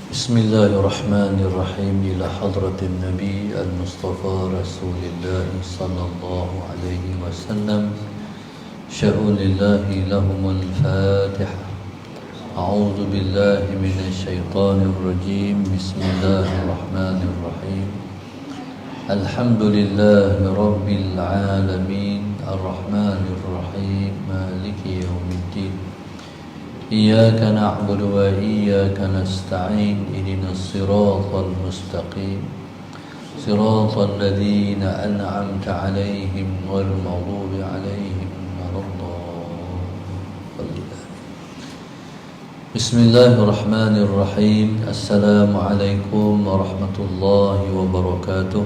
بسم الله الرحمن الرحيم إلى حضرة النبي المصطفى رسول الله صلى الله عليه وسلم شؤون الله لهم الفاتحة. أعوذ بالله من الشيطان الرجيم. بسم الله الرحمن الرحيم. الحمد لله رب العالمين الرحمن الرحيم مالك يوم الدين. إياك نعبد وإياك نستعين. اهدنا الصراط المستقيم صراط الذين أنعمت عليهم غير المغضوب عليهم ولا الضالين. بسم الله الرحمن الرحيم. السلام عليكم ورحمة الله وبركاته.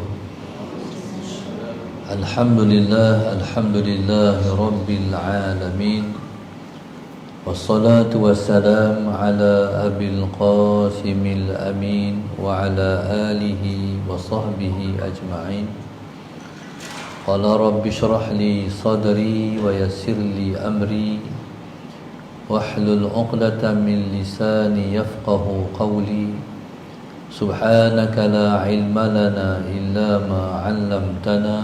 الحمد لله رب العالمين، والصلاة والسلام على أبي القاسم الأمين وعلى آله وصحبه أجمعين. قال رب اشرح لي صدري ويسر لي أمري واحلل عقدة من لساني يفقه قولي. سبحانك لا علم لنا إلا ما علمتنا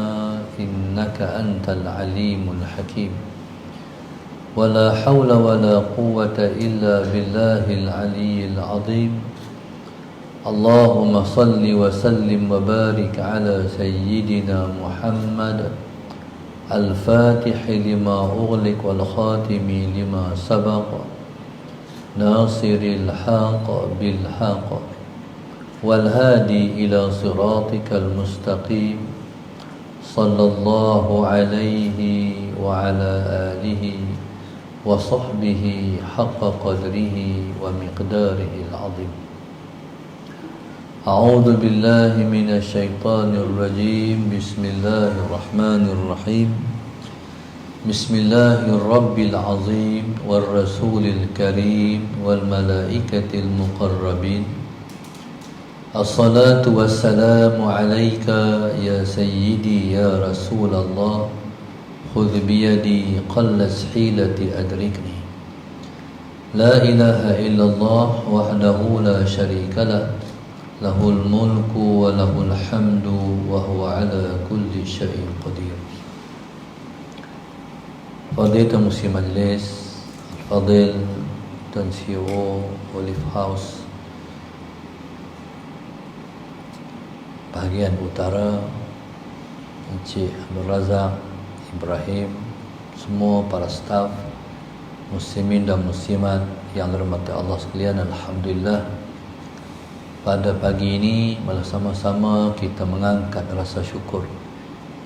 إنك أنت العليم الحكيم. ولا حول ولا قوة إلا بالله العلي العظيم. اللهم صل وسلم وبارك على سيدنا محمد الفاتح لما أغلق والخاتم لما سبق ناصر الحق بالحق والهادي إلى صراطك المستقيم. صلى الله عليه وعلى آله وصحبه حق قدره ومقداره العظيم. أعوذ بالله من الشيطان الرجيم. بسم الله الرحمن الرحيم. بسم الله الرب العظيم والرسول الكريم والملائكة المقربين. الصلاة والسلام عليك يا سيدي يا رسول الله. خذ بيدي قلت حيلتي أدركني. لا إله إلا الله وحده لا شريك له. له الملك وله الحمد وهو على كل شيء قدير. Fadilatul Musi Majlis Al-Fadil Tuan CEO Olive House bahagian utara, Encik Abdul Razak Ibrahim, semua para staf, muslimin dan muslimat yang dirahmati Allah sekalian. Alhamdulillah, pada pagi ini bersama-sama kita mengangkat rasa syukur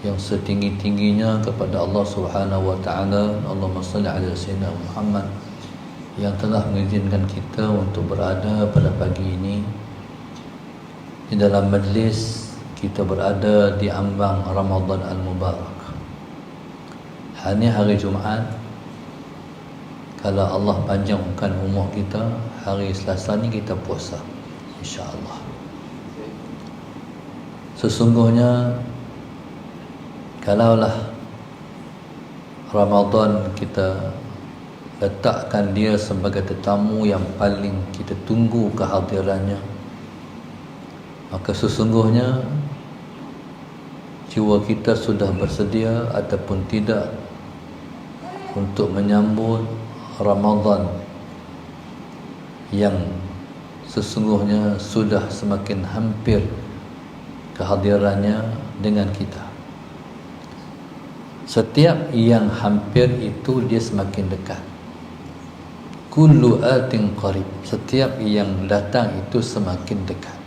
yang setinggi-tingginya kepada Allah Subhanahu wa taala. Allahumma salli ala sayyidina Muhammad, yang telah mengizinkan kita untuk berada pada pagi ini di dalam majlis. Kita berada di ambang Ramadan Al-Mubarak. Hari hari Jumaat, kalau Allah panjangkan umur kita, hari Selasa ni kita puasa, insya-Allah. Sesungguhnya kalaulah Ramadan kita letakkan dia sebagai tetamu yang paling kita tunggu kehadirannya, maka sesungguhnya jiwa kita sudah bersedia ataupun tidak untuk menyambut Ramadan yang sesungguhnya sudah semakin hampir kehadirannya dengan kita. Setiap yang hampir itu dia semakin dekat. Kullu atin qarib. Setiap yang datang itu semakin dekat.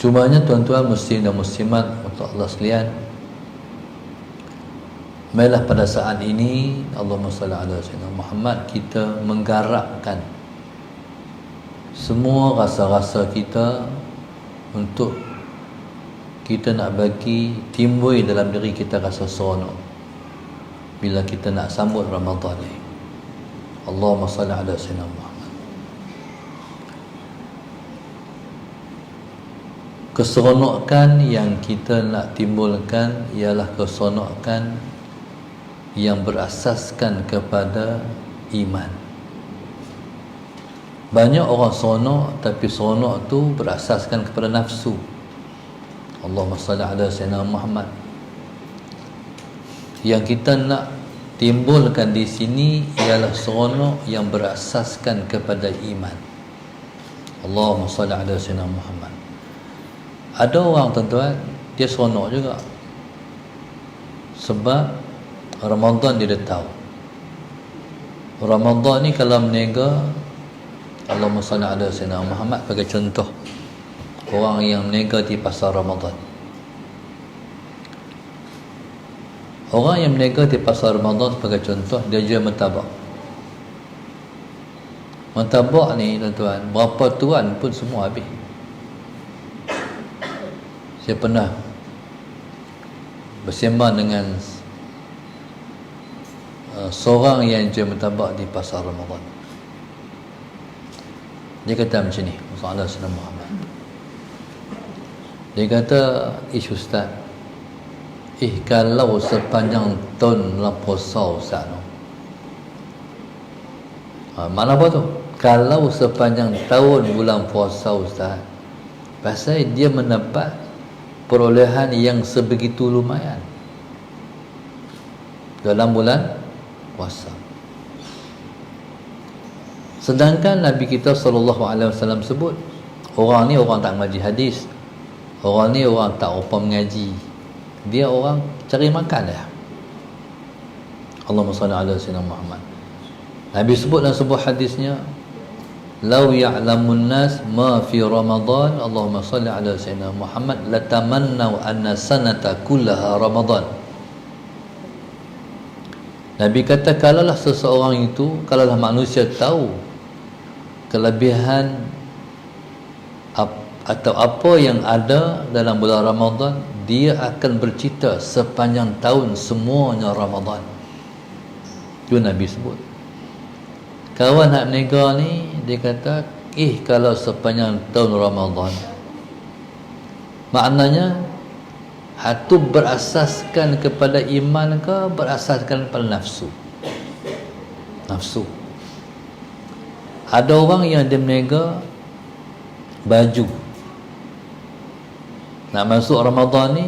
Cumanya tuan-tuan muslim dan muslimat untuk Allah sekalian, marilah pada saat ini Allahumma salli ala sayyidina Muhammad, kita menggarapkan semua rasa-rasa kita untuk kita nak bagi timbul dalam diri kita rasa seronok bila kita nak sambut Ramadan ni. Allahumma salli ala sayyidina Muhammad. Keseronokan yang kita nak timbulkan ialah keseronokan yang berasaskan kepada iman. Banyak orang seronok, tapi seronok tu berasaskan kepada nafsu. Allahumma salli ala sayyidina Muhammad. Yang kita nak timbulkan di sini ialah seronok yang berasaskan kepada iman. Allahumma salli ala sayyidina Muhammad. Ada orang tuan-tuan, dia seronok juga sebab Ramadan dia dah tahu. Ramadan ni kalau menega, Allahumma salli ala sayyidina Muhammad, bagi contoh orang yang menega di pasar Ramadan. Orang yang menega di pasar Ramadan sebagai contoh, dia jual martabak. Martabak ni tuan-tuan, berapa tuan pun semua habis. Saya pernah bersembang dengan seorang yang jual martabak di pasar Ramadan. Dia kata macam ni, Rasulullah SAW. Dia kata, Ustaz, kalau sepanjang tahun dalam puasa Ustaz, mana apa tu? Kalau sepanjang tahun bulan puasa Ustaz, pasal dia mendapat perolehan yang sebegitu lumayan dalam bulan puasa. Sedangkan Nabi kita SAW sebut, orang ni orang tak mengaji hadis, orang ni orang tak rupa mengaji, dia orang cari makan dia. Allahumma salli ala sayyidina Muhammad. Nabi sebut dalam sebuah hadisnya, "Lau ya'lamun nas ma fi Ramadan, Allahumma salli ala sayyidina Muhammad, latamannau anna sanata kullaha Ramadan." Nabi kata, kalaulah seseorang itu, kalaulah manusia tahu kelebihan atau apa yang ada dalam bulan Ramadan, dia akan bercita sepanjang tahun semuanya Ramadan. Itu Nabi sebut. Kawan nak menega ni, dia kata, kalau sepanjang tahun Ramadan, maknanya itu berasaskan kepada iman ke berasaskan kepada nafsu? Nafsu. Ada orang yang dia menega baju. Nak masuk Ramadan ni,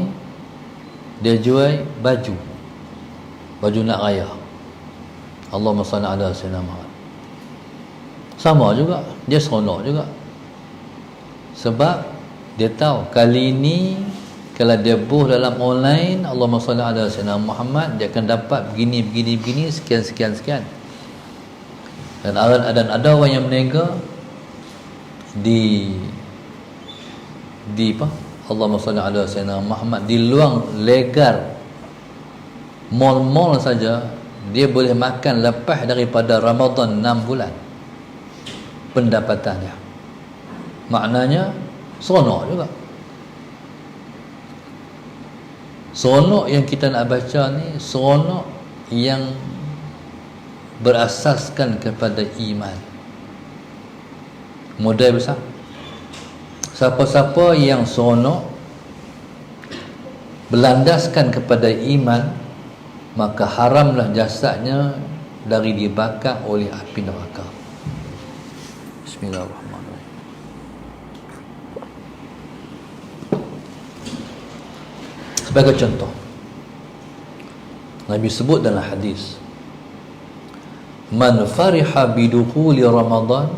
dia jual baju. Baju nak raya. Allahumma salli ala sayyidina Muhammad. Sama juga, dia seronok juga. Sebab dia tahu kali ini kalau dia buh dalam online, Allahumma salli ala sayyidina Muhammad, dia akan dapat begini, sekian. Dan ada orang yang menega di apa? Allahumma salli ala sayyidina Muhammad, di luang legar mall-mall saja dia boleh makan lepas daripada Ramadan 6 bulan pendapatannya. Maknanya seronok juga. Seronok yang kita nak baca ni seronok yang berasaskan kepada iman. Modal besar. Siapa-siapa yang seronok berlandaskan kepada iman, maka haramlah jasadnya dari dibakar oleh api neraka. Bismillahirrahmanirrahim. Sebagai contoh, Nabi sebut dalam hadis, man fariha bidukhuli Ramadan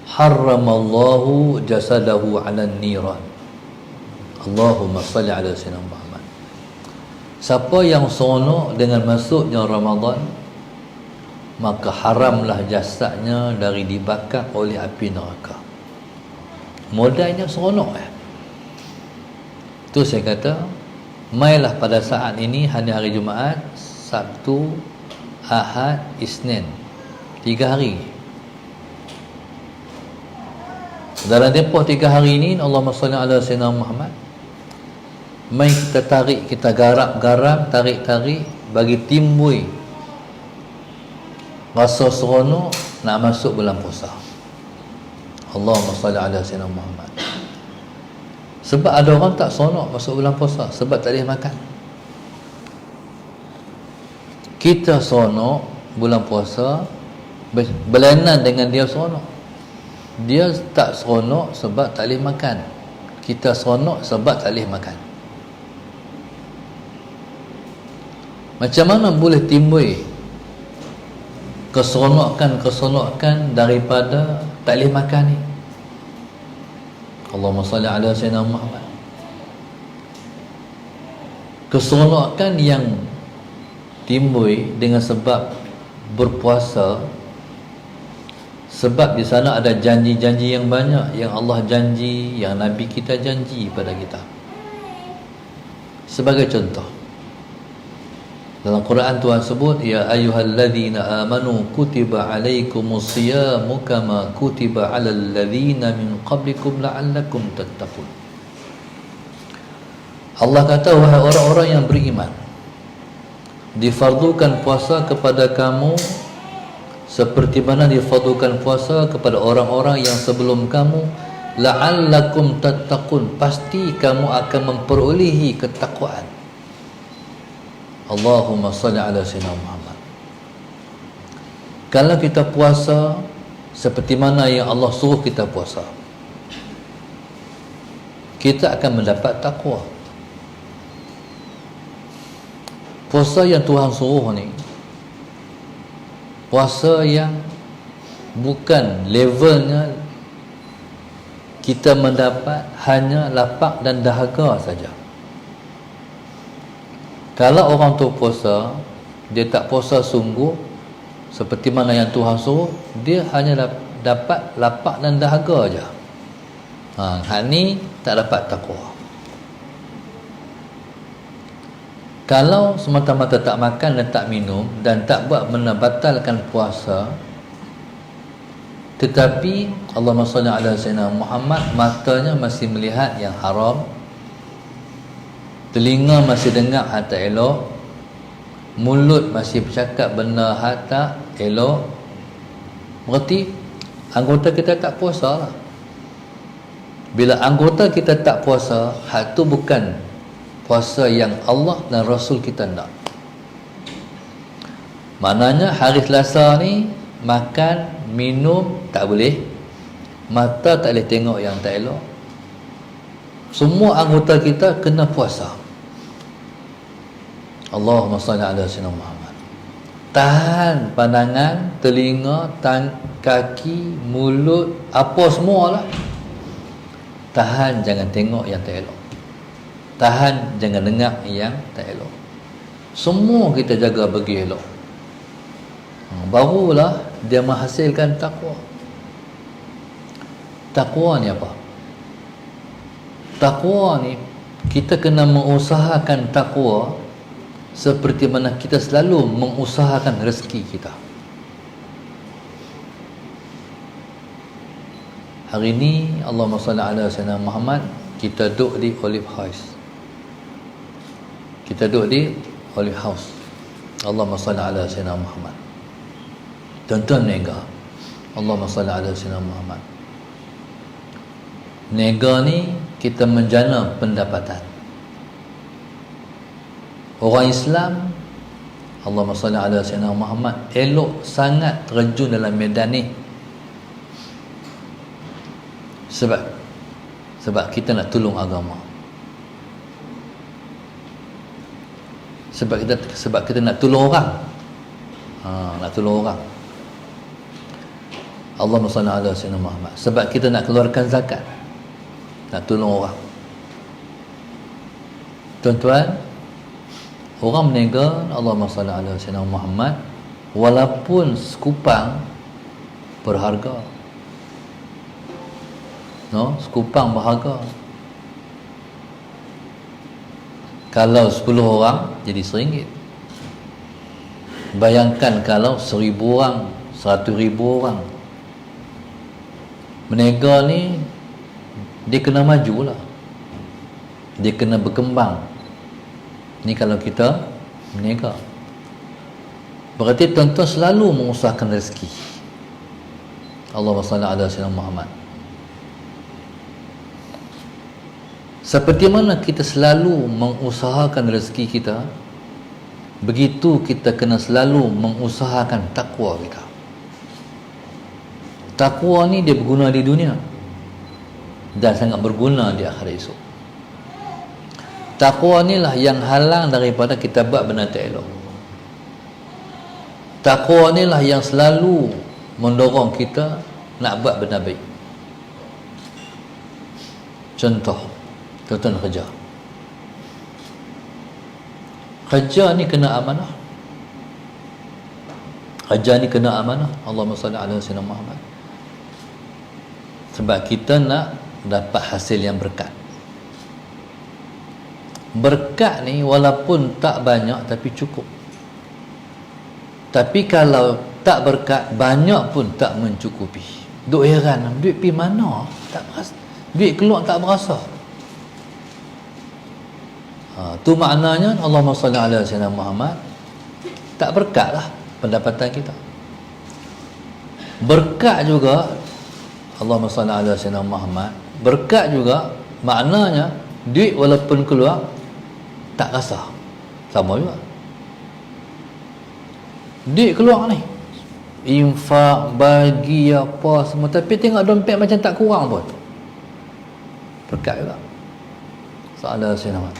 harramallahu jasadahu 'alan niran. Allahumma salli ala sayyidina Muhammad. Siapa yang seronok dengan masuknya Ramadan, maka haramlah jasadnya dari dibakar oleh api neraka. Modalnya seronok tu saya kata, mailah pada saat ini hari Jumaat, Sabtu, Ahad, Isnin, 3 hari. Dalam tempoh 3 hari ini, Allahumma salli ala sayyidina Muhammad, mai kita tarik, kita garap-garap, tarik-tarik, bagi timbul rasa seronok nak masuk bulan puasa. Allahumma salli ala sayyidina Muhammad. Sebab ada orang tak seronok masuk bulan puasa sebab tak boleh makan. Kita seronok bulan puasa berlainan dengan dia seronok. Dia tak seronok sebab tak boleh makan. Kita seronok sebab tak boleh makan. Macam mana boleh timbul keseronokan daripada tak boleh makan ni? Allahumma salli ala sayyidina Muhammad. Keseronokan yang timbul dengan sebab berpuasa, sebab di sana ada janji-janji yang banyak yang Allah janji, yang Nabi kita janji pada kita. Sebagai contoh, dalam Quran Tuhan sebut, ya ayyuhalladzina amanu kutiba alaikumus siyamu kama kutiba alal ladzina min qablikum la'allakum tattaqun. Allah kata, wahai orang-orang yang beriman, difardukan puasa kepada kamu seperti mana difardukan puasa kepada orang-orang yang sebelum kamu, la'allakum tattaqun, pasti kamu akan memperolehi ketakwaan. Allahumma salli ala sayyidina Muhammad. Kalau kita puasa seperti mana yang Allah suruh kita puasa, kita akan mendapat takwa. Puasa yang Tuhan suruh ni, puasa yang bukan levelnya kita mendapat hanya lapak dan dahaga saja. Kalau orang tu puasa, dia tak puasa sungguh seperti mana yang Tuhan suruh, dia hanya dapat lapak dan dahaga aja. Hal ni tak dapat takwa. Kalau semata-mata tak makan dan tak minum dan tak buat membatalkan puasa, tetapi Allahumma salli ala sayyidina Muhammad, matanya masih melihat yang haram, telinga masih dengar hal tak elok, mulut masih bercakap benda hal tak elok, berarti anggota kita tak puasa lah. Bila anggota kita tak puasa, hal tu bukan puasa yang Allah dan Rasul kita nak. Maknanya hari Selasa ni makan, minum tak boleh, mata tak boleh tengok yang tak elok. Semua anggota kita kena puasa. Allahumma salli ala sayyidina Muhammad. Tahan pandangan, telinga, kaki, mulut, apa semualah. Tahan, jangan tengok yang tak elok. Tahan, jangan dengar yang tak elok. Semua kita jaga bagi elok. Barulah dia menghasilkan takwa. Takwa ni apa? Takwa ni, kita kena mengusahakan takwa seperti mana kita selalu mengusahakan rezeki kita. Hari ni Allahumma salli ala sayyidina Muhammad, kita duduk di Olive House. Kita duduk di Olive House. Allahumma salli ala sayyidina Muhammad. Tuan-tuan nega, Allahumma salli ala sayyidina Muhammad. Nega ni kita menjana pendapatan. Orang Islam, Allahumma salli ala sayyidina Muhammad, elok sangat terjun dalam medan ni. Sebab kita nak tolong agama. Sebab kita nak tolong orang. Nak tolong orang. Allahumma salli ala sayyidina Muhammad. Sebab kita nak keluarkan zakat, nak tolong orang. Tuan-tuan, orang menega Allahumma salli ala sayyidina Muhammad, walaupun sekupang berharga. Sekupang berharga. Kalau 10 orang jadi RM1. Bayangkan kalau 1000 orang, 100,000 orang. Menega ni, dia kena maju lah, dia kena berkembang. Ni kalau kita menega, berarti tuan-tuan selalu mengusahakan rezeki. Allahumma salli ala sayyidina Muhammad. Seperti mana kita selalu mengusahakan rezeki kita, begitu kita kena selalu mengusahakan takwa kita. Takwa ni dia berguna di dunia dan sangat berguna di akhirat esok. Takwa ni lah yang halang daripada kita buat benda tak elok. Takwa ni lah yang selalu mendorong kita nak buat benda baik. Contoh, tuan-tuan kerja. Kerja ni kena amanah. Kerja ni kena amanah. Allahumma salli ala sayyidina Muhammad. Sebab kita nak dapat hasil yang berkat. Berkat ni walaupun tak banyak tapi cukup. Tapi kalau tak berkat, banyak pun tak mencukupi. Duk heran, duit pergi mana? Tak berasa. Duit keluar tak berasa. Tu maknanya Allahumma salli ala sayyidina Muhammad, tak berkat lah pendapatan kita. Berkat juga Allahumma salli ala sayyidina Muhammad, berkat juga maknanya duit walaupun keluar tak rasa. Sama juga. Duit keluar ni, infak, bagi apa semua, tapi tengok dompet macam tak kurang pun. Berkat juga. Soalan saya nama.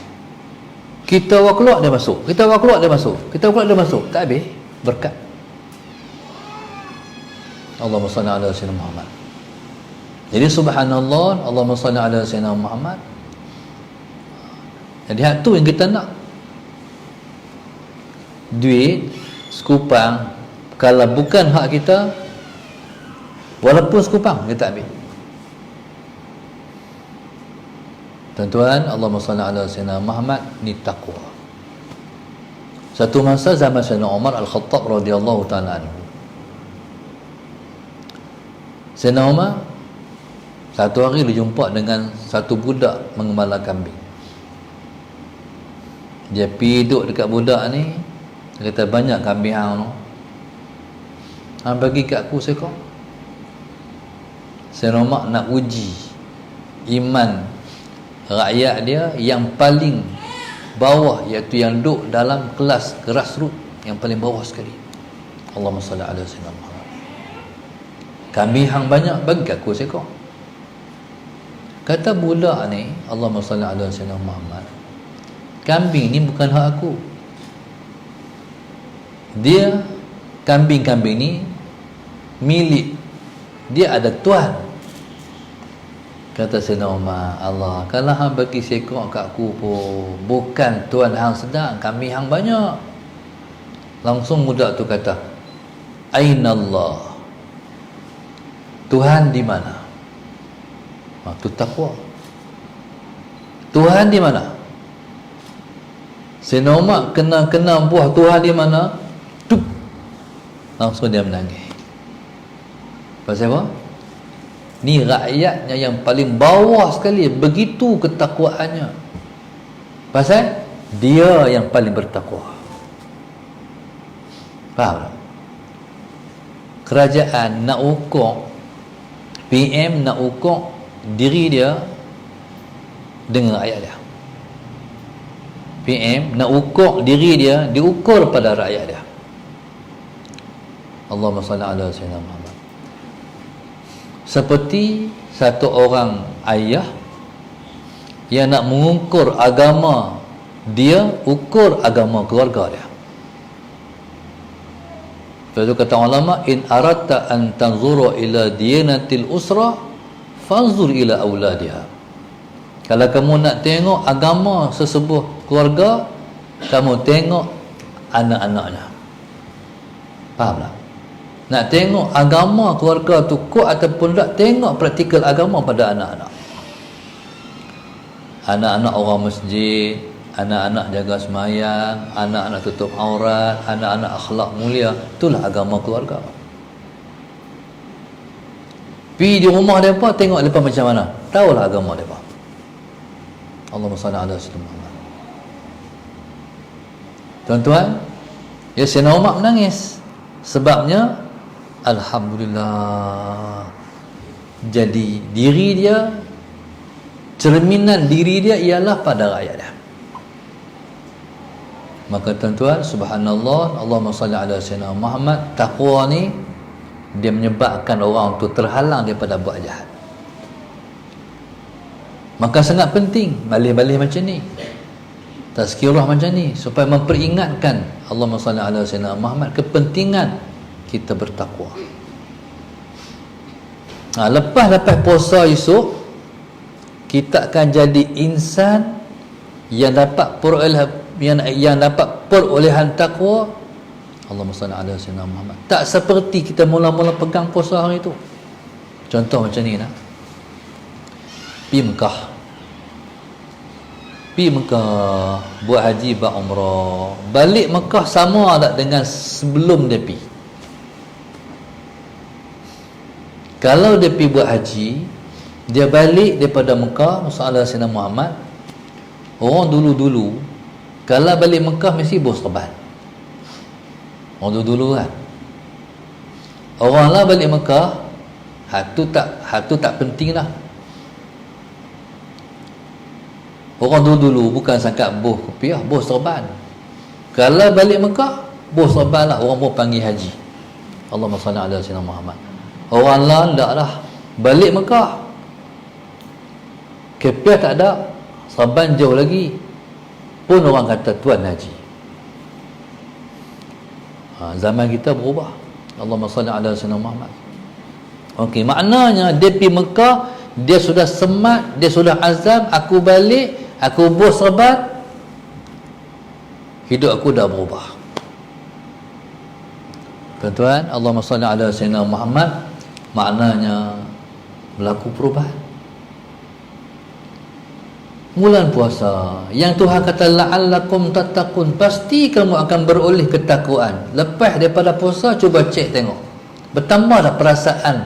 Kita awak keluar dia masuk. Kita awak keluar dia masuk. Kita keluar dia masuk. Tak habis. Berkat. Allahumma salli ala sayyidina Muhammad. Jadi subhanallah, Allahumma salli ala sayyidina Muhammad. Jadi hak tu yang kita nak. Duit sekupang, kalau bukan hak kita, walaupun sekupang kita ambil. Tuan-tuan, Allahumma salli ala sayyidina Muhammad, ni taqwa. Satu masa zaman Sayyidina Umar Al-Khattab radhiyallahu ta'ala anhu. Sayyidina Umar satu hari dia jumpa dengan satu budak mengembala kambing. Dia pergi duduk dekat budak ni. Dia kata, banyak kambing hang tu, hang bagi kat aku seekor. Sayyidina Umar nak uji iman rakyat dia yang paling bawah, iaitu yang duduk dalam kelas grassroots yang paling bawah sekali. Allahumma salli ala sayyidina Muhammad. Kambing hang banyak, bagi kat aku seekor. Kata budak ni, Allahumma salli ala sayyidina Muhammad, kambing ni bukan hak aku. Dia, kambing-kambing ni milik dia, ada tuan. Kata Sayyidina Umar, Allah, kalau hang bagi seekor kat aku pun bukan tuan hang sedang, kambing hang banyak. Langsung budak tu kata, Aina Allah, Tuhan di mana? Tu takwa. Tuhan di mana? Sayyidina Umar kena buah Tuhan di mana, tup, langsung dia menangis. Pasal apa? Ni rakyatnya yang paling bawah sekali, begitu ketakwaannya. Pasal dia yang paling bertakwa. Faham tak? Kerajaan nak ukur, PM nak ukur diri dia dengan rakyat dia. PM nak ukur diri dia, diukur pada rakyat dia. Allahumma salli ala sayyidina Muhammad. Seperti satu orang ayah yang nak mengukur agama dia, ukur agama keluarga dia. Lepas tu kata ulama, in aratta an tanzura ila diyanatil usra fanzur ila auladiha. Kalau kamu nak tengok agama sesebuah keluarga, kamu tengok anak-anaknya. Faham tak? Nak tengok agama keluarga tu kuat ataupun tak, tengok praktikal agama pada anak-anak. Anak-anak orang masjid, anak-anak jaga semayang, anak-anak tutup aurat, anak-anak akhlak mulia, itulah agama keluarga. Pergi di rumah mereka, tengok mereka macam mana, tahulah agama mereka. Allahumma salli ala sayyidina Muhammad. Tuan-tuan, ya, Sayyidina Umar menangis. Sebabnya alhamdulillah, jadi diri dia, cerminan diri dia ialah pada rakyat dia. Maka tuan-tuan, subhanallah, Allahumma salli ala sayyidina Muhammad, taqwa ni dia menyebabkan orang tu terhalang daripada buat jahat. Maka sangat penting balik-balik macam ni, tazkirah macam ni, supaya memperingatkan Allahumma salli ala sayyidina Muhammad kepentingan kita bertakwa. Lepas puasa esok, kita akan jadi insan yang dapat perolehan takwa. Allahumma salli ala sayyidina Muhammad. Tak seperti kita mula-mula pegang puasa hari tu. Contoh macam ni nak. Pergi Mekah buat haji, buat umrah, balik Mekah sama tak dengan sebelum dia pergi? Kalau dia pergi buat haji, dia balik daripada Mekah, Sallallahu Alaihi Wasallam Muhammad, orang dulu kalau balik Mekah mesti bawa serban. Orang dulu kan, orang lah balik Mekah, hak tu tak penting lah. Orang dulu bukan sangka boh kopiah, boh serban. Kalau balik Mekah, boh serban lah, orang pun panggil haji. Allahumma salli ala sayyidina Muhammad. Orang lah tak lah, balik Mekah, kopiah tak ada, serban jauh lagi, pun orang kata tuan haji. Zaman kita berubah. Allahumma salli ala sayyidina Muhammad. Okey, maknanya dia pergi Mekah, dia sudah semat, dia sudah azam, aku balik, aku bos serban, hidup aku dah berubah. Tuan-tuan, Allahumma salli ala sayyidina Muhammad, maknanya berlaku perubahan. Bulan puasa yang Tuhan kata la'allakum tattaqun, pasti kamu akan beroleh ketakwaan. Lepas daripada puasa, cuba cek tengok, bertambah dah perasaan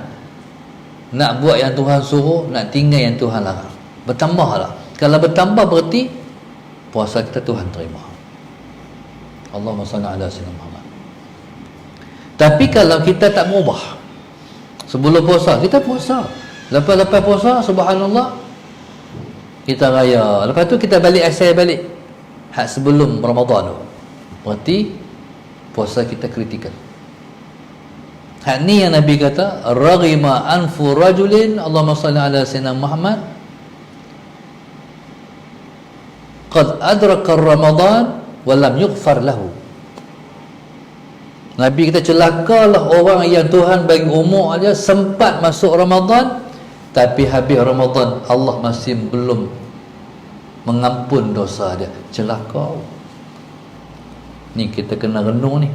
nak buat yang Tuhan suruh, nak tinggal yang Tuhan larang. Bertambah lah. Kalau bertambah berarti puasa kita Tuhan terima. Allahumma salli ala sayyidina Muhammad. Tapi kalau kita tak berubah, sebelum puasa kita puasa, lepas puasa subhanallah kita raya, lepas tu kita balik asal balik hak sebelum Ramadan tu, berarti puasa kita kritikal. Hak ni yang Nabi kata, raghima anfu rajulin, Allahumma salli ala sayyidina Muhammad, qad adraka Ramadan wa lam yughfar lahu. Nabi kata, celakalah orang yang Tuhan bagi umur aja sempat masuk Ramadan, tapi habis Ramadan Allah masih belum mengampun dosa dia. Celaka. Ni kita kena renung ni.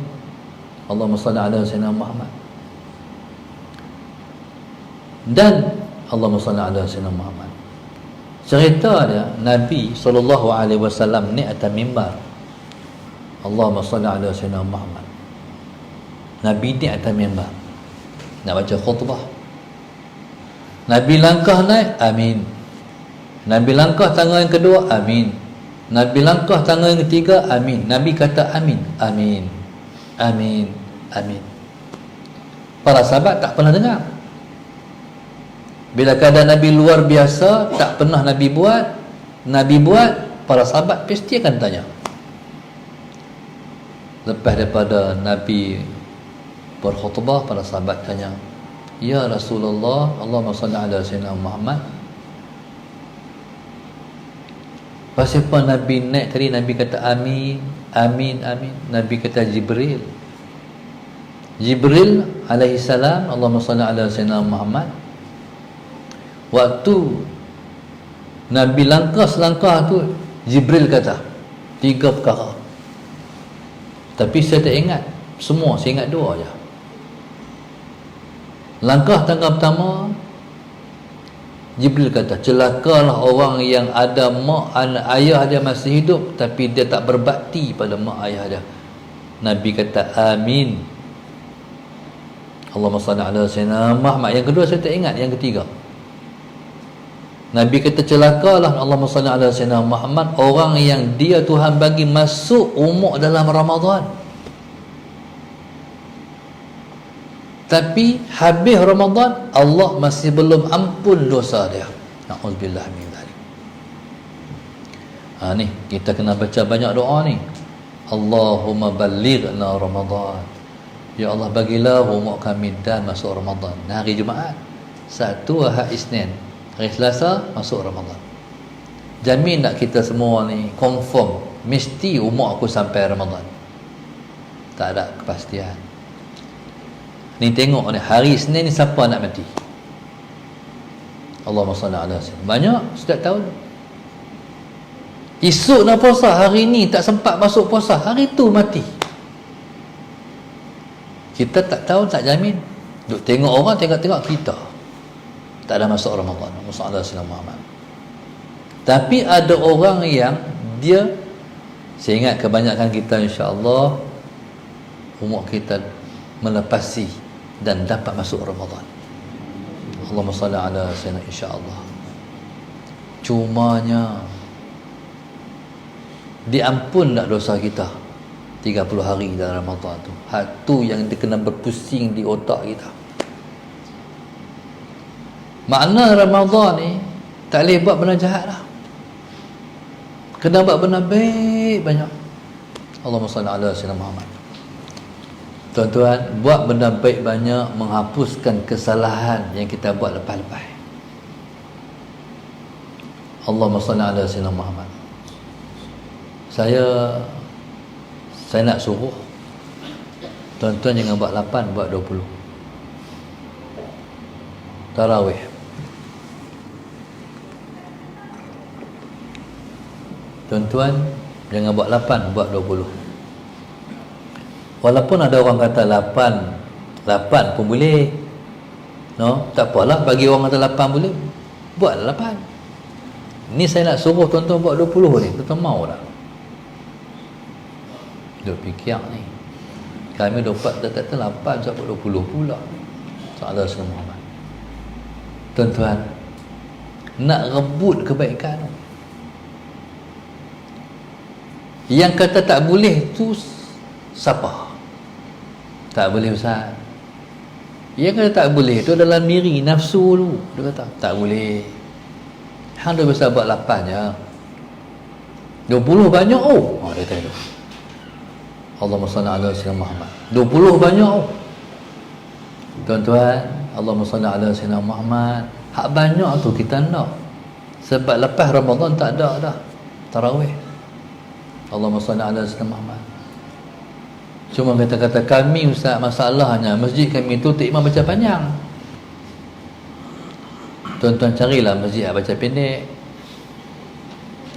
Allahumma salli ala sayyidina Muhammad. Dan Allahumma salli ala sayyidina Muhammad, cerita dia Nabi SAW ni atas mimbar. Allahumma salli ala sayyidina Muhammad. Nabi ni atas mimbar nak baca khutbah. Nabi langkah naik, amin. Nabi langkah tangga yang kedua, amin. Nabi langkah tangga yang ketiga, amin. Nabi kata amin, amin, amin, amin. Para sahabat tak pernah dengar. Bila keadaan Nabi luar biasa, tak pernah Nabi buat, para sahabat pasti akan tanya. Lepas daripada Nabi berkhutbah, para sahabat tanya, ya Rasulullah, Allahumma salli ala sayyidina Muhammad, pasal apa Nabi naik tadi, Nabi kata amin, amin, amin. Nabi kata Jibril alaihi salam, Allahumma salli ala sayyidina Muhammad, waktu Nabi langkah selangkah tu, Jibril kata 3 perkara. Tapi saya tak ingat semua, saya ingat 2 aja. Langkah tangga pertama, Jibril kata, celakalah orang yang ada mak ayah dia masih hidup tapi dia tak berbakti pada mak ayah dia. Nabi kata amin. Allahumma salli ala sayyidina Muhammad. Yang kedua saya tak ingat, yang ketiga Nabi kata, celakalah Allahumma salli ala sayyidina Muhammad, orang yang dia Tuhan bagi masuk umur dalam Ramadan, tapi habis Ramadan Allah masih belum ampun dosa dia. Na'udzubillah min dzalik. Ni kita kena baca banyak doa ni. Allahumma ballighna Ramadan, Ya Allah, bagilah umur kami dan masuk Ramadan. Hari Jumaat, Sabtu, Ahad, Isnin, hari Selasa masuk Ramadan. Jamin tak kita semua ni confirm mesti umur aku sampai Ramadan? Tak ada kepastian. Ni tengok ni, hari Isnin ni siapa nak mati? Allahumma salli ala sayyidina. Banyak setiap tahun. Esok nak puasa, hari ni tak sempat masuk puasa, hari tu mati. Kita tak tahu, tak jamin. Duk tengok orang, tengok-tengok kita tak ada masuk Ramadan. Sallallahu alaihi Muhammad. Tapi ada orang yang dia, saya ingat kebanyakan kita insya-Allah umur kita melepasi dan dapat masuk Ramadan. Allahumma salli ala sayyidina, insya-Allah. Cumanya diampun tak dosa kita 30 hari dalam Ramadan tu. Hak tu yang dia kena berpusing di otak kita. Makna Ramadan ni tak boleh buat benda jahat lah, kena buat benda baik banyak. Allahumma salli ala sayyidina Muhammad. Tuan-tuan, buat benda baik banyak menghapuskan kesalahan yang kita buat lepas-lepas. Allahumma salli ala sayyidina Muhammad. Saya nak suruh tuan-tuan jangan buat 8, buat 20 tarawih. Tuan-tuan jangan buat 8, buat 20. Walaupun ada orang kata 8 pun boleh, no, tak apalah, bagi orang kata 8 boleh, buat 8. Ni saya nak suruh tuan-tuan buat 20 ni. Tuan-tuan mau tak? Dia fikir ni, kami dapat tak 8 sampai 20 pula. Sallallahu alaihi Muhammad. Tuan-tuan, nak rebut kebaikan. Yang kata tak boleh tu siapa? Tak boleh Ustaz. Yang kata tak boleh tu dalam diri, nafsu tu. Dia kata tak boleh. Hang dah bisa buat 8 je. 20 banyak oh. Dia kata tu. Allahumma salli ala sayyidina Muhammad. 20 banyak oh. Tuan-tuan, Allahumma salli ala sayyidina Muhammad. Hak banyak tu kita nak. Sebab lepas Ramadan tak ada dah tarawih. Allahumma salli ala sayyidina Muhammad. Cuma kata-kata kami Ustaz, masalahnya masjid kami tu tak imam baca panjang. Tuan-tuan carilah masjid yang baca pendek.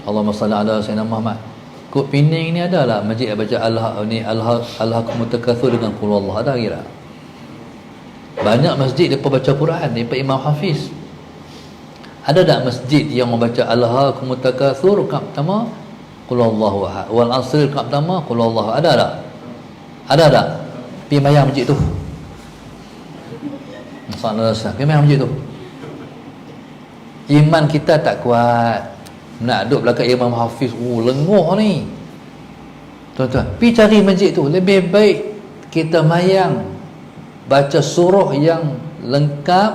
Allahumma salli ala sayyidina Muhammad. Kut Pening ni adalah masjid yang baca Alhaakumut Takatsur dengan qul huwallahu, ada kira. Banyak masjid depa baca Quran, depa Imam Hafiz. Ada tak masjid yang membaca Alhaakumut Takatsur kat pertama qul huwallahu ahad, wal 'asr kat pertama qul huwallahu, ada tak? Ada tak? Pergi mayang masjid tu. Masalah pergi mayang masjid tu. Iman kita tak kuat, nak duduk belakang Imam Hafiz, lenguh ni. Tuan-tuan, pergi cari masjid tu. Lebih baik kita mayang, baca surah yang lengkap,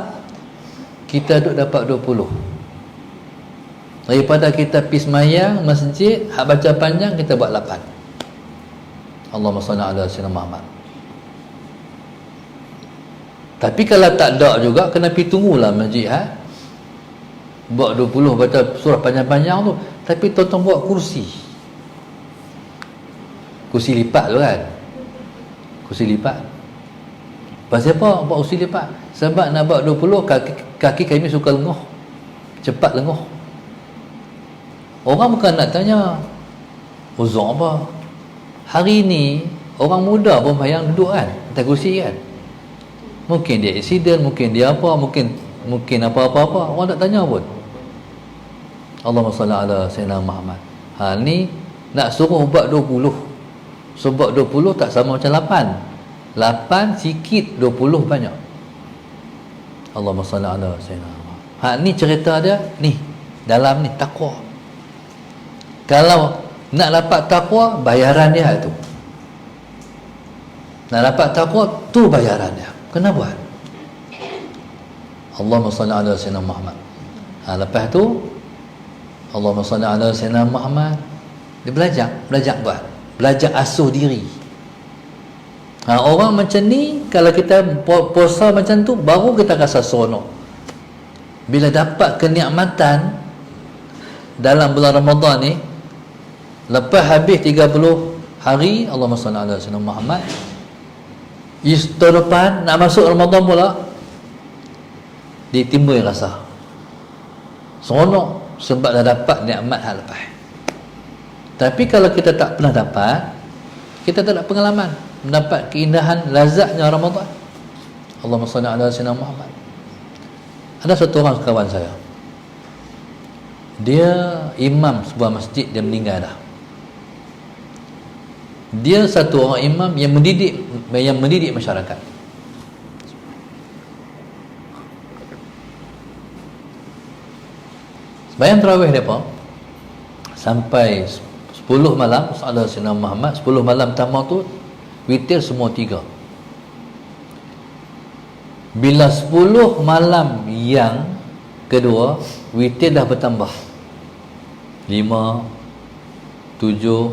kita duduk dapat 20, daripada kita pergi mayang masjid hak baca panjang kita buat 8. Allahumma salli ala sayyidina Muhammad. Tapi kalau tak ada juga, kena pergi tunggulah masjid buat 20 baca surah panjang-panjang tu. Tapi tuan-tuan buat kursi lipat tu kan, kursi lipat. Pasal apa buat kursi lipat? Sebab nak buat 20, kaki kami suka lenguh, cepat lenguh. Orang bukan nak tanya uzur apa. Hari ni orang muda pun bayang duduk kan atas kursi kan. Mungkin dia accident, mungkin dia apa, mungkin apa-apa, orang tak tanya pun. Allahumma salli ala sayyidina Muhammad. Ni nak suruh buat 20. So buat 20 tak sama macam 8. 8 sikit, 20 banyak. Allahumma salli ala sayyidina Muhammad. Ni cerita dia ni, dalam ni takwa. Kalau nak dapat takwa, bayaran dia tu. Nak dapat takwa tu bayaran dia. Kena buat. Allahumma salli ala sayyidina Muhammad. Lepas tu Allahumma salli ala sayyidina Muhammad. Dia belajar buat. Belajar asuh diri. Orang macam ni, kalau kita puasa macam tu, baru kita rasa seronok. Bila dapat kenikmatan dalam bulan Ramadan ni, lepas habis 30 hari, Allahumma salli ala sayyidina Muhammad, tahun depan nak masuk Ramadan pula, ditimbul rasa seronok sebab dah dapat nikmat hal lepas. Tapi kalau kita tak pernah dapat, kita tak ada pengalaman mendapat keindahan lazatnya Ramadan. Allahumma salli ala sayyidina Muhammad. Ada satu orang kawan saya, dia imam sebuah masjid, dia meninggal dah. Dia satu orang imam yang mendidik masyarakat. Sembahyang tarawih depa sampai 10 malam, salat Sayyidina Muhammad, 10 malam tamat tu witir semua 3. Bila 10 malam yang kedua, witir dah bertambah 5, 7,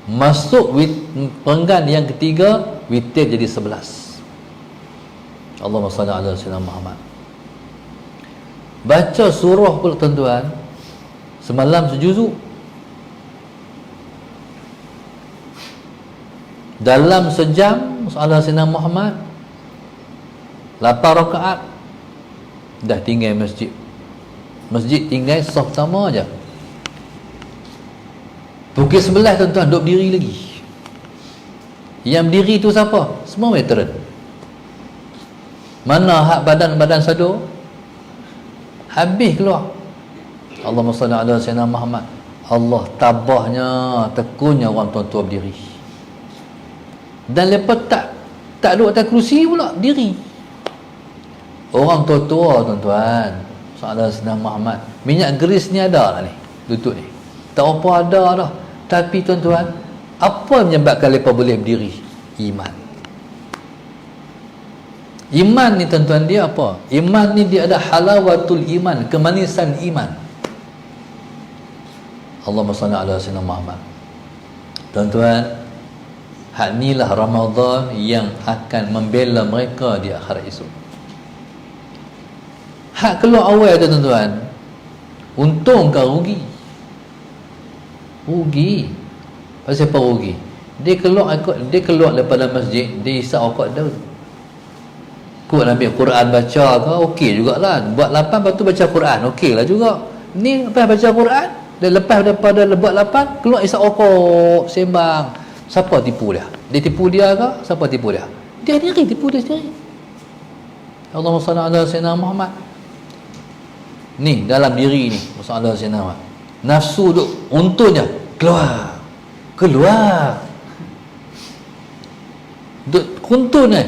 masuk penggan yang ketiga, witir jadi 11. Allahumma salli ala sayyidina Muhammad. Baca surah pula tuan-tuan, semalam sejuzuk. Dalam sejam, ala sayyidina Muhammad 8 rakaat. Dah tinggal masjid. Masjid tinggal saf pertama aja. Pukul 11 tuan-tuan duduk berdiri lagi. Yang berdiri tu siapa? Semua veteran. Mana hak badan sadu? Habis keluar. Allahumma salli ala sayyidina Muhammad. Allah tabahnya, tekunnya orang tua-tua berdiri. Dan lepas tak duduk atas kerusi pula, berdiri. Orang tua-tua tuan-tuan, salat sayyidina Muhammad. Minyak geris ni ada lah ni, lutut ni. Tak apa ada dah. Tapi tuan-tuan, apa menyebabkan mereka boleh berdiri? Iman. Iman ni tuan-tuan dia apa? Iman ni dia ada halawatul iman, kemanisan iman. Allahumma salli ala sayyidina Muhammad. Tuan-tuan, hak inilah Ramadan yang akan membela mereka di akhirat esok. Hak keluar awal tu tuan-tuan, untung ke rugi? Rugi. Pasal apa rugi? Dia keluar daripada masjid, dia isap rokok dah. Kau nak ambil Quran baca ke, okey jugalah. Buat 8 lepas tu baca Quran, okey lah juga. Ni lepas baca Quran, dia lepas daripada buat 8, keluar isap rokok, sembang. Siapa tipu dia? Dia tipu dia ke? Siapa tipu dia? Dia sendiri tipu dia sendiri. Allahumma salli ala sayyidina Muhammad. Ni dalam diri ni, sallallahu alaihi wasallam. Nafsu duk untungnya keluar. Duk kuntun ni.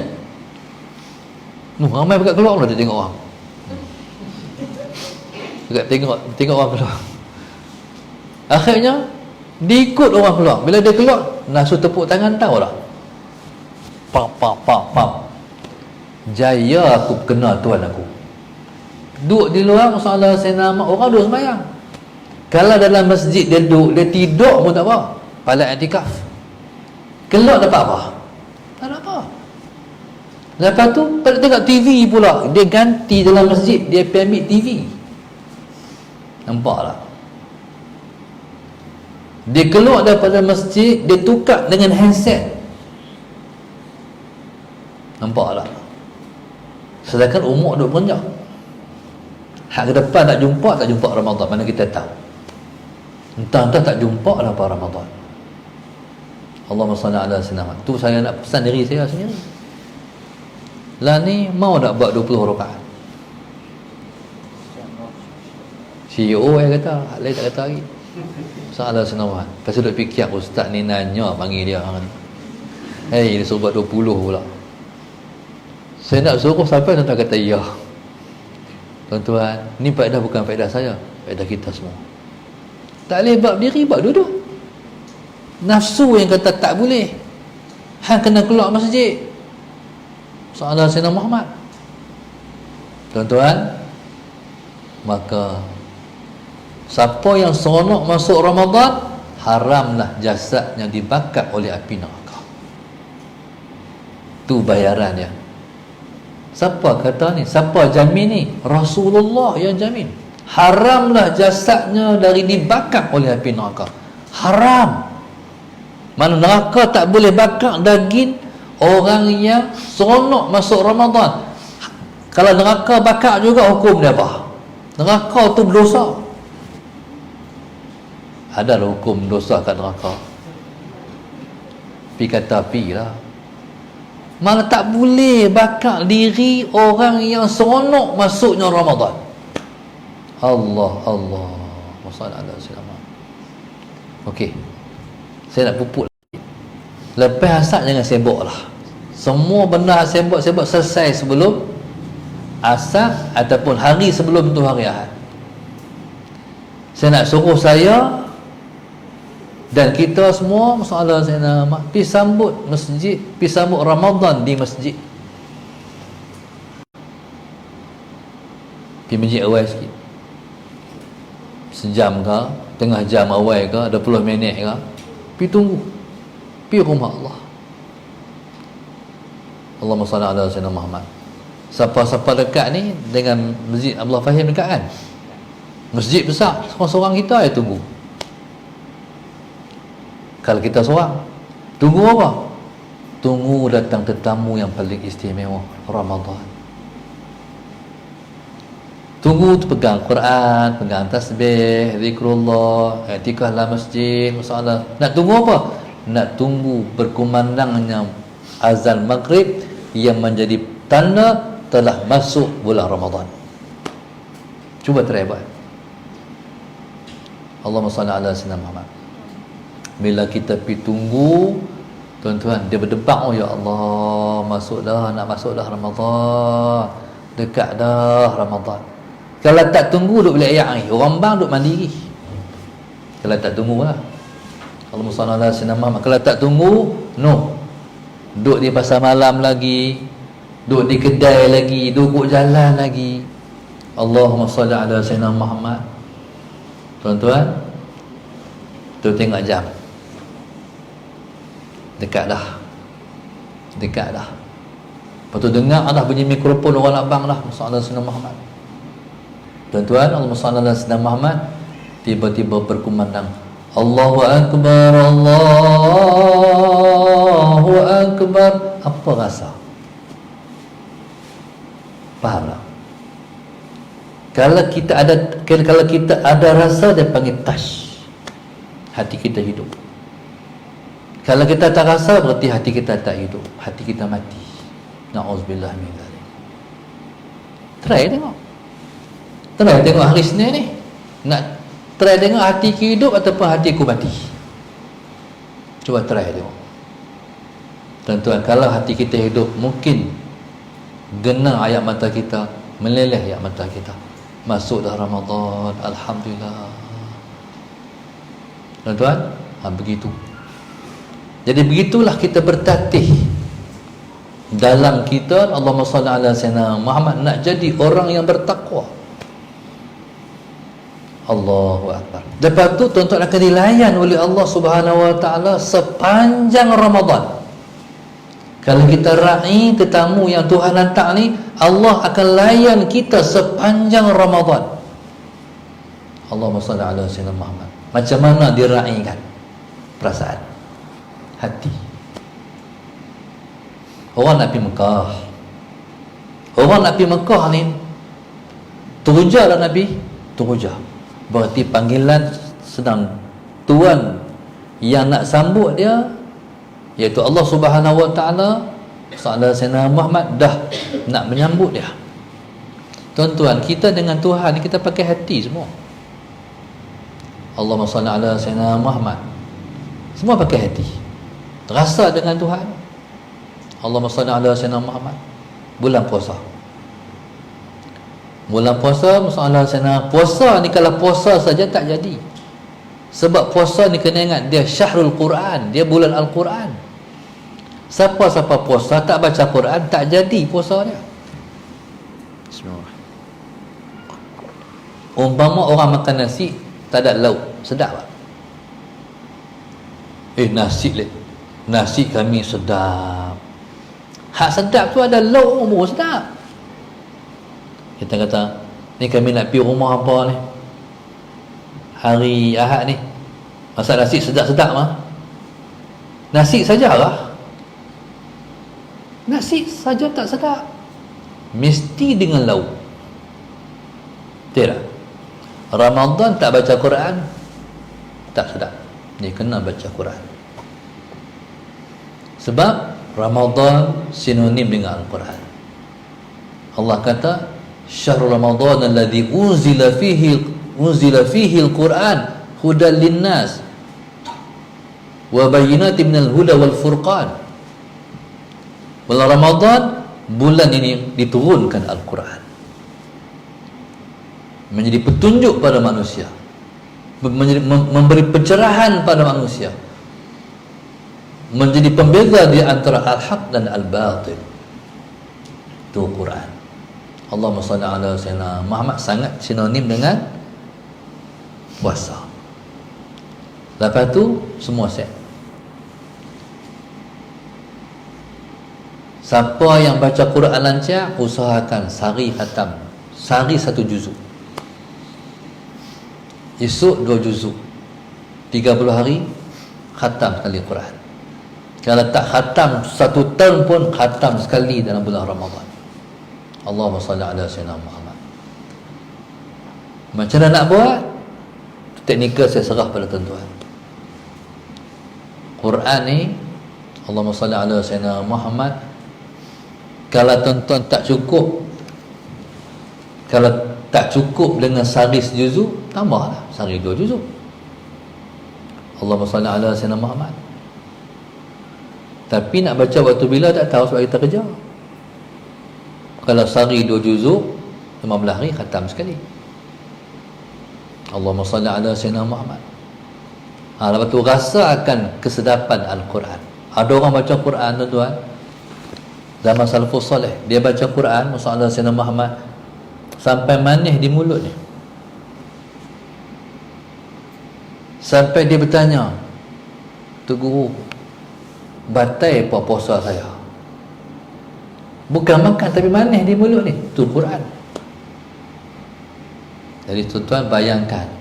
Ramai dekat keluar lah dia tengok orang. Dekat tengok orang keluar. Akhirnya diikut orang keluar. Bila dia keluar, nafsu tepuk tangan tahu dah. Pam. Jaya aku kenal Tuhan aku. Duduk di luar salat sayyidina Muhammad, orang duduk sembahyang. Kalau dalam masjid dia duduk, dia tidur pun tak apa. Paling i'tikaf. Keluar dapat apa? Tak ada apa. Lepas tu pada tengok TV pula. Dia ganti dalam masjid, dia pergi ambil TV. Nampak tak? Dia keluar daripada masjid, dia tukar dengan handset. Nampak tak? Sedangkan umur duk beranjak. Hak ke depan tak jumpa Ramadan, mana kita tahu. Entah tak jumpa lah apa Ramadan. Allahumma salli ala sayyidina Muhammad. Tu saya nak pesan diri saya sendiri. Lah ni mau nak buat 20 rakaat. CEO yang kata, hak lain tak kata lagi. Salah senawan. Lepas tu duk fikir ustaz ni nanya panggil dia kan. Dia suruh buat 20 pula. Saya nak suruh sampai tuan kata ya. Tuan-tuan, ni faedah bukan faedah saya, faedah kita semua. Tak boleh buat berdiri, buat duduk. Nafsu yang kata tak boleh. Hang kena keluar masjid. Salat Sayyidina Muhammad. Tuan-tuan, maka siapa yang seronok masuk Ramadan, haramlah jasadnya dibakar oleh api neraka. Tu bayaran dia. Siapa kata ni? Siapa jamin ni? Rasulullah yang jamin. Haramlah jasadnya dari dibakar oleh api neraka. Haram. Mana neraka tak boleh bakar daging orang yang seronok masuk Ramadan. Kalau neraka bakar juga, hukum dia apa? Neraka tu berdosa. Adalah hukum dosa kat neraka. Pi kata pi lah. Malah tak boleh bakar diri orang yang seronok masuknya Ramadan. Allah Masalah Allah selama. Okey, saya nak pupuk lagi. Lepas asar jangan sibuk lah. Semua benda sibuk selesai sebelum asar ataupun hari sebelum tu hari Ahad. Saya nak suruh saya dan kita semua, masalah saya nak pergi sambut masjid, pergi sambut Ramadan di masjid. Pergi masjid awal sikit, sejam ke, tengah jam awal ke, 20 minit ke, pergi tunggu, pergi rumah Allah. Allahumma salli ala sayyidina Muhammad. Siapa-siapa dekat ni dengan masjid Abdullah Fahim dekat kan, masjid besar, seorang-seorang kita ya tunggu. Kalau kita seorang, tunggu apa? Tunggu datang tetamu yang paling istimewa, Ramadan. Tunggu tu pegang Quran, pegang tasbih, zikrullah, i'tikaf dalam masjid, masalah. Nak tunggu apa? Nak tunggu berkumandangnya azan maghrib yang menjadi tanda telah masuk bulan Ramadan. Cuba try buat. Allahumma salli ala sayyidina Muhammad. Bila kita pergi tunggu, tuan-tuan, dia berdebak, oh ya Allah, masuk dah, nak masuk dah Ramadan, dekat dah Ramadan. Kalau tak tunggu, duduk bilik ayak ni, orang bang duduk mandi lagi. Kalau tak tunggu lah, Allahumma salli ala sayyidina Muhammad. Kalau tak tunggu, no, duduk di pasar malam lagi, duduk di kedai lagi, duduk jalan lagi. Allahumma salli ala sayyidina Muhammad. Tuan-tuan, tu tengok jam, dekat dah. Lepas tu dengar dah bunyi mikrofon orang nak bang dah, Sallallahu Alaihi Muhammad. Tuan-tuan, Allahumma salli ala sayyidina Muhammad. Tiba-tiba berkumandang, Allahu Akbar, Allahu Akbar. Apa rasa? Faham tak? Kalau kita ada rasa, dia panggil tash, hati kita hidup. Kalau kita tak rasa, berarti hati kita tak hidup, hati kita mati. Na'udzubillah min dzalik. Try tengok hari Senin ni. Nak try tengok hati aku hidup ataupun hati aku mati. Cuba try tengok. Tuan-tuan, kalau hati kita hidup, mungkin genang ayat mata kita, meleleh ayat mata kita. Masuk dah Ramadan, alhamdulillah. Tuan-tuan, begitu. Jadi begitulah kita bertatih dalam kita, Allahumma salli ala sayyidina Muhammad, nak jadi orang yang bertakwa. Allahu Akbar. Lepas tu tuan-tuan akan dilayan oleh Allah Subhanahu Wa Taala sepanjang Ramadan. Kalau kita raih tetamu yang Tuhan hantar ni, Allah akan layan kita sepanjang Ramadan. Allahumma salli ala sayyidina Muhammad. Macam mana diraihkan? Perasaan, hati. Orang nak pergi Mekah, orang nak pergi Mekah ni, teruja lah Nabi, teruja. Berarti panggilan sedang Tuhan yang nak sambut dia, iaitu Allah Subhanahu Wa Taala, Sayyidina Muhammad, dah nak menyambut dia. Tuan-tuan, kita dengan Tuhan ni kita pakai hati semua. Allahumma salli ala sayyidina Muhammad. Semua pakai hati, rasa dengan Tuhan. Allahumma salli ala sayyidina Muhammad. Bulan puasa, masalah sana. Puasa ni kalau puasa saja tak jadi. Sebab puasa ni kena ingat, dia syahrul Quran, dia bulan Al-Quran. Siapa-siapa puasa tak baca Quran, tak jadi puasa dia. Bismillahirrahmanirrahim. Umpama orang makan nasi tak ada lauk, sedap tak? Nasi kami sedap, Hak sedap tu ada lauk umur sedap. Kita kata, ni kami nak pergi rumah apa ni, hari Ahad ni, masak nasi sedap-sedap mah. Nasi sajalah. Nasi saja tak sedap. Mesti dengan lauk. Betul tak? Ramadan tak baca Quran, tak sedap. Dia kena baca Quran. Sebab Ramadan sinonim dengan Al-Quran. Allah kata, Syahrul Ramadan alladhi unzila fihi Al-Quran hudan linnas wa bayyinatin minal huda wal furqan. Bulan Ramadan, bulan ini diturunkan Al-Quran, menjadi petunjuk pada manusia, memberi pencerahan pada manusia, menjadi pembeza di antara al-haq dan al-batil. Itu Quran. Allahumma salli ala sayyidina Muhammad sangat sinonim dengan puasa. Lepas tu semua set. Siapa yang baca Quran lancar, usahakan sehari khatam, sehari 1 juzuk, esok 2 juzuk, 30 hari khatam sekali Quran. Kalau tak khatam 1 tahun pun khatam sekali dalam bulan Ramadan. Allahumma salli ala sayyidina Muhammad. Macam mana nak buat? Teknikal saya serah pada tuan-tuan. Quran ni, Allahumma salli ala sayyidina Muhammad, kalau tuan-tuan tak cukup, kalau tak cukup dengan sehari sejuzuk, tambahlah sehari 2 juzuk. Allahumma salli ala sayyidina Muhammad. Tapi nak baca waktu bila tak tahu sebab kita kerja. Kalau sehari 2 juzuk, 15 hari khatam sekali. Allahumma salli ala sayyidina Muhammad. Lepas tu rasa akan kesedapan Al-Quran. Ada orang baca Quran tuan-tuan, zaman salafus soleh, dia baca Quran Muhammad sayyidina Muhammad sampai manis di mulut ni, sampai dia bertanya, tu guru, batai apa puasa saya? Bukan makan tapi manis di mulut ni. Tu Quran. Jadi tuan-tuan bayangkan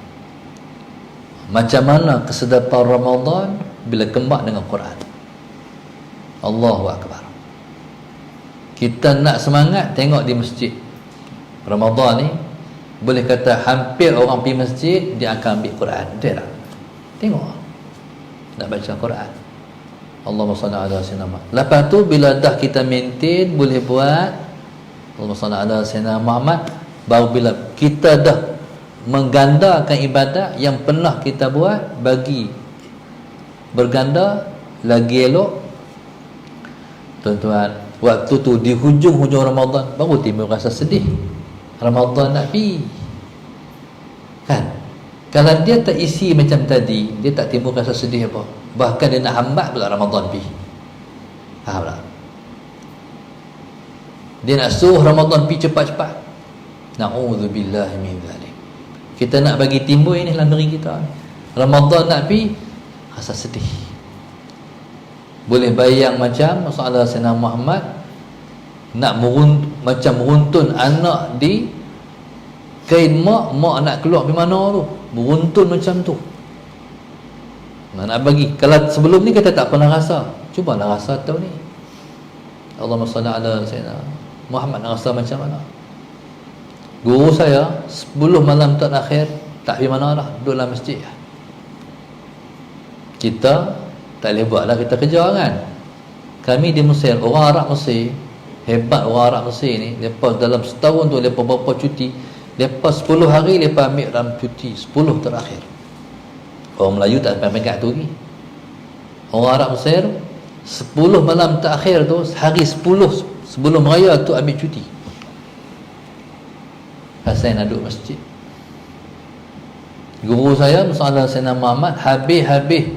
macam mana kesedapan Ramadan bila kembang dengan Quran. Allahu Akbar. Kita nak semangat tengok di masjid Ramadan ni, boleh kata hampir orang pergi masjid dia akan ambil Quran. Betul tak? Tengok nak baca Quran. Allahumma salli ala sayyidina Muhammad. Lepas tu bila dah kita maintain boleh buat Allahumma salli ala sayyidina Muhammad, baru bila kita dah menggandakan ibadat yang pernah kita buat bagi berganda lagi elok, tuan-tuan, waktu tu di hujung-hujung Ramadan baru timbul rasa sedih. Ramadan nak pergi kan? Kalau dia tak isi macam tadi, dia tak timbul rasa sedih apa. Bahkan dia nak hambat pula Ramadan pergi. Faham tak? Dia nak suruh Ramadan pergi cepat-cepat. Na'udzubillahi min zalik. Kita nak bagi timbul ini dalam diri kita. Ramadan nak pergi, rasa sedih. Boleh bayang macam Rasulullah Sayyidina Muhammad nak macam meruntun anak di kain mak nak keluar pergi mana tu, meruntun macam tu. Nak bagi, kalau sebelum ni kita tak pernah rasa, cubalah rasa tahun ni. Allahumma salli ala sayyidina Muhammad, nak rasa macam mana. Guru saya 10 malam terakhir tak pergi mana dah, duduk dalam masjid. Kita tak boleh buat lah, kita kerja kan. Kami di Mesir, orang Arab Mesir, hebat orang Arab Mesir ni, lepas dalam setahun tu lepas berapa cuti, lepas 10 hari lepas ambil dalam cuti 10 terakhir. Orang Melayu tak sampai pegat tu lagi. Orang Arab Mesir 10 malam terakhir tu, hari 10 sebelum raya tu ambil cuti. Pasal nak duduk masjid. Guru saya Muhammad Sayyidina Muhammad habis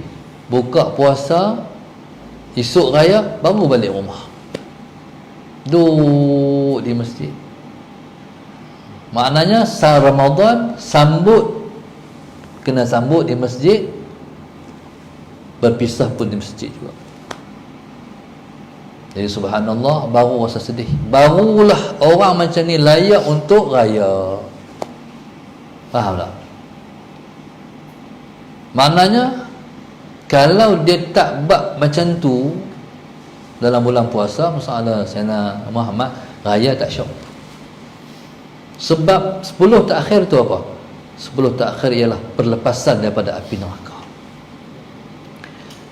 buka puasa, esok raya baru balik rumah, duduk di masjid. Maknanya sahur Ramadan kena sambut di masjid, berpisah pun di masjid juga. Jadi subhanallah, baru rasa sedih. Barulah orang macam ni layak untuk raya. Faham tak? Maknanya kalau dia tak buat macam tu dalam bulan puasa, masalah Sayyidina Muhammad, raya tak syok. Sebab 10 takhir tu apa? 10 takhir ialah perlepasan daripada api neraka.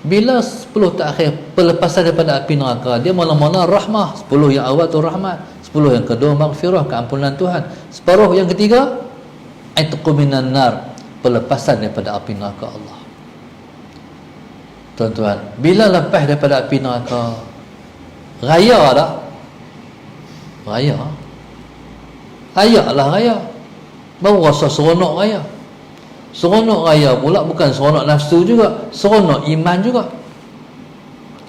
Bila 10 takhir perlepasan daripada api neraka, dia mula-mula rahmah. 10 yang awal tu rahmat, 10 yang kedua maghfirah, keampunan Tuhan. Separuh yang ketiga itqu minan nar, perlepasan daripada api neraka Allah. Tuan-tuan, bila lepas daripada api neraka, raya tak? Raya. Raya lah raya. Baru rasa seronok raya. Seronok raya pula bukan seronok nafsu juga, seronok iman juga.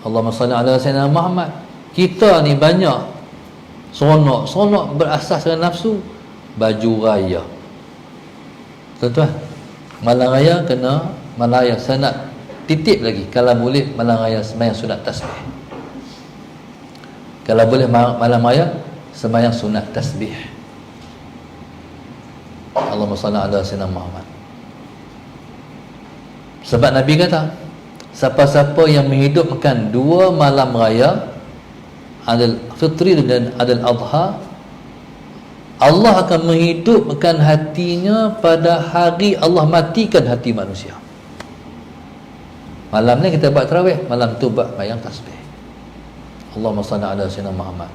Allahumma salli ala sayyidina Muhammad. Kita ni banyak seronok berasaskan nafsu. Baju raya. Tuan-tuan, malam raya kena malam raya sunat. Titip lagi, kalau boleh malam raya sembahyang sunat tasbih. Kalau boleh malam raya sembahyang sunat tasbih. Allahumma salli ala sayyidina Muhammad. Sebab Nabi kata, siapa-siapa yang menghidupkan 2 malam raya, Adil Fitri dan Adil Adha, Allah akan menghidupkan hatinya pada hari Allah matikan hati manusia. Malam ni kita buat tarawih, malam tu buat bayang tasbih. Allahumma salli ala sayyidina Muhammad.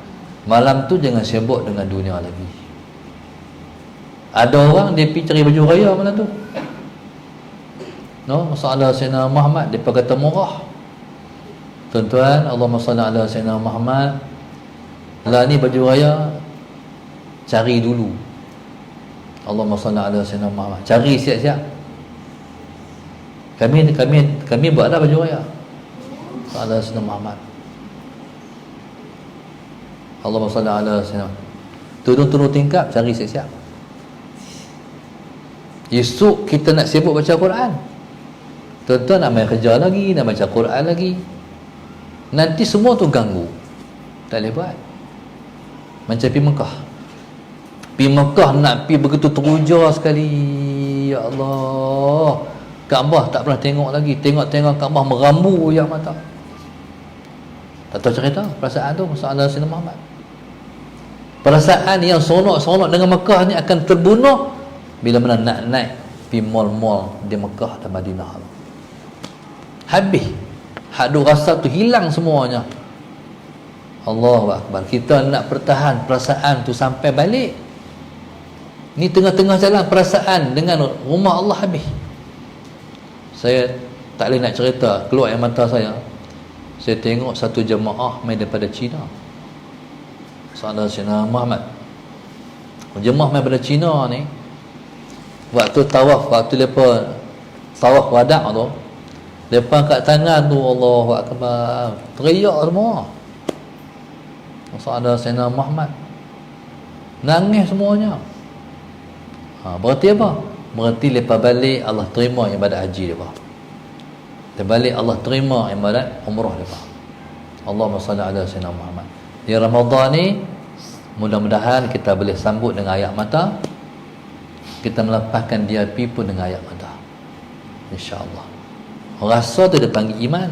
Malam tu jangan sibuk dengan dunia lagi. Ada orang dia pergi cari baju raya malam tu. No, masalah sayyidina Muhammad dia kata murah. Tuan-tuan, Allahumma salli ala sayyidina Muhammad. Lah ni baju raya cari dulu. Allahumma salli ala sayyidina Muhammad. Cari siap-siap. Kami buat dah baju raya. Ala sayyidina Muhammad. Allahumma salli ala sayyidina. Turun tingkap, cari siap-siap. Esok kita nak sibuk baca Quran. Tuan-tuan nak main kerja lagi, nak baca Quran lagi. Nanti semua tu ganggu. Tak boleh buat. Macam pergi Mekah. Pergi Mekah nak pergi begitu teruja sekali. Ya Allah. Kaabah tak pernah tengok lagi. Tengok Kaabah merambu yang mata. Tak tahu cerita perasaan tu masalah Sayyidina Muhammad. Perasaan yang seronok-seronok dengan Mekah ni akan terbunuh bila mana nak naik pergi mall-mall di Mekah dan Madinah. Habis. Hak duk rasa tu hilang semuanya. Allahu Akbar. Kita nak pertahan perasaan tu sampai balik. Ni tengah-tengah jalan perasaan dengan rumah Allah habis. Saya tak boleh nak cerita, keluar air mata saya. Saya tengok satu jemaah main daripada China. Saudara Sayyidina Muhammad. Jemaah main daripada China ni, waktu tawaf, waktu lepas tawaf wada' tu, lepas kat tangan tu Allahu Akbar, teriak semua. Saudara Sayyidina Muhammad nangis semuanya. Berarti apa? Berarti lepas balik Allah terima ibadat haji depa. Lepas balik Allah terima ibadat umrah depa. Allahumma salli ala sayyidina Muhammad. Di Ramadan ni mudah-mudahan kita boleh sambut dengan ayat mata. Kita melepaskan DRP pun dengan ayat mata. Insya-Allah. Rasa tu dia panggil iman.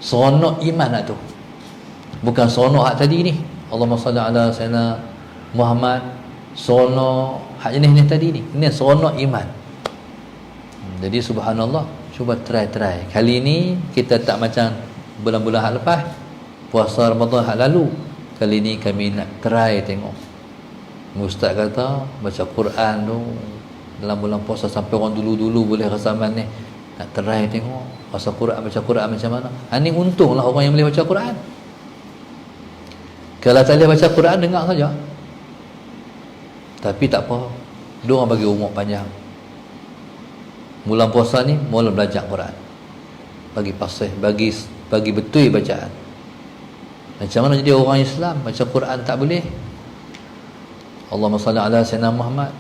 Seronok iman lah tu. Bukan seronok hak tadi ni. Allahumma salli ala sayyidina Muhammad. Seronok hak jenis ni tadi ni. Ini seronok iman. Jadi subhanallah, cuba try. Kali ni kita tak macam bulan-bulan hak lepas, puasa Ramadan hak lalu. Kali ni kami nak try tengok. Ustaz kata baca Quran tu dalam bulan puasa sampai orang dulu-dulu boleh rasaman ni. Nak try tengok baca Quran macam mana. Ini untunglah orang yang boleh baca Quran. Kalau tak boleh baca Quran, dengar saja. Tapi tak apa, dia orang bagi umur panjang. Bulan puasa ni mula belajar Quran. Bagi fasih, bagi betul bacaan. Macam mana jadi orang Islam baca Quran tak boleh? Allahumma salli ala sayyidina Muhammad.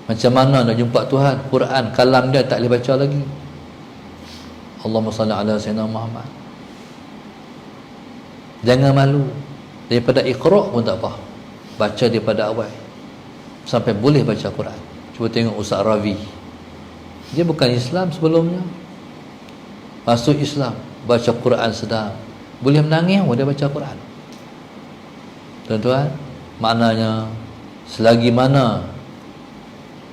Macam mana nak jumpa Tuhan? Quran kalam dia tak boleh baca lagi. Allahumma salli ala sayyidina Muhammad. Jangan malu. Daripada Iqra' pun tak apa, baca daripada awal sampai boleh baca Quran. Cuba tengok Ustaz Ravi, dia bukan Islam sebelumnya, masuk Islam, baca Quran sedap, boleh menangis pun dia baca Quran. Tuan-tuan, maknanya selagi mana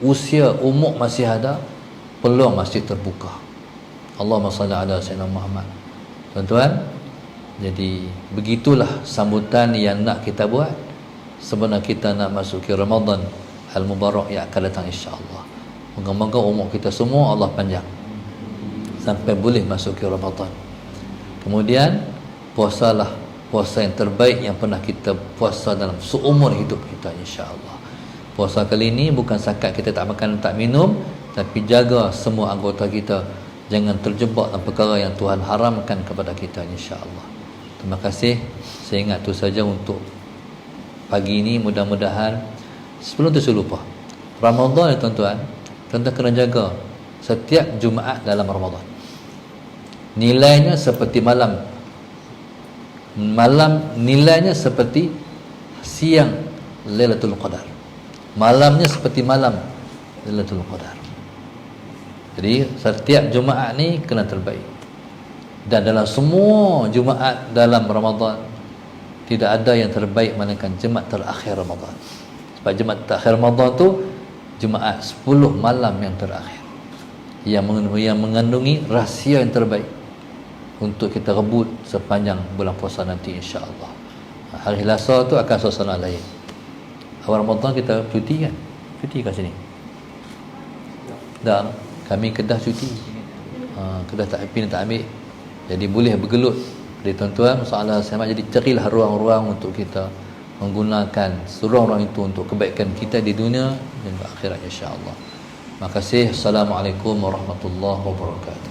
usia umur masih ada, peluang masih terbuka. Allahumma salli ala sayyidina Muhammad. Tuan-tuan, jadi begitulah sambutan yang nak kita buat sebenarnya kita nak masuki Ramadan Al-Mubarak yang akan datang, insya-Allah. Moga-moga umur kita semua Allah panjang sampai boleh masuki Ramadan. Kemudian puasalah puasa yang terbaik yang pernah kita puasa dalam seumur hidup kita, insya-Allah. Puasa kali ini bukan sakat kita tak makan tak minum, tapi jaga semua anggota kita jangan terjebak dalam perkara yang Tuhan haramkan kepada kita, insya-Allah. Terima kasih. Saya ingat tu saja untuk pagi ini. Mudah-mudahan sebelum tu saya lupa, Ramadan ya tuan-tuan, tuan-tuan kena jaga setiap Jumaat dalam Ramadan. Nilainya seperti malam nilainya seperti siang Lailatul Qadar, malamnya seperti malam Lailatul Qadar. Jadi setiap Jumaat ni kena terbaik. Dan dalam semua Jumaat dalam Ramadan tidak ada yang terbaik melainkan Jumaat terakhir Ramadan. Sebab Jumaat terakhir Ramadan tu Jumaat 10 malam yang terakhir, yang mengandungi rahsia yang terbaik untuk kita rebut sepanjang bulan puasa nanti, insya-Allah. Hari Selasa tu akan suasana lain. Awal Ramadan kita cuti kan? Cuti kat sini. Dan kami Kedah cuti. Kedah tak ambil. Jadi boleh bergelut. Jadi tuan-tuan, masalah selamat, jadi carilah ruang-ruang untuk kita menggunakan ruang-ruang itu untuk kebaikan kita di dunia dan akhirat, insya-Allah. Terima kasih. Assalamualaikum warahmatullahi wabarakatuh.